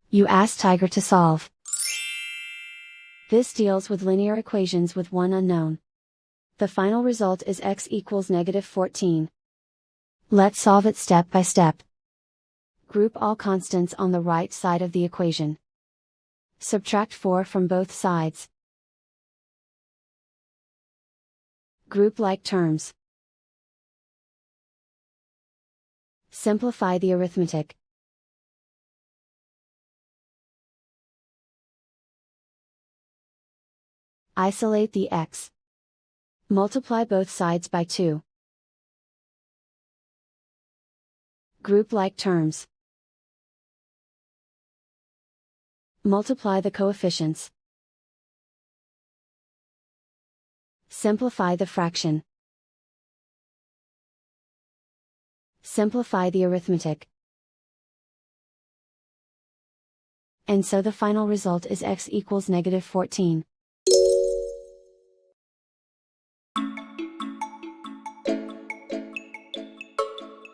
You ask Tiger to solve. This deals with linear equations with one unknown. The final result is x equals -14. Let's solve it step by step. Group all constants on the right side of the equation. Subtract 4 from both sides. Group like terms. Simplify the arithmetic. Isolate the x. Multiply both sides by 2. Group like terms. Multiply the coefficients. Simplify the fraction. Simplify the arithmetic. And so the final result is x equals -14.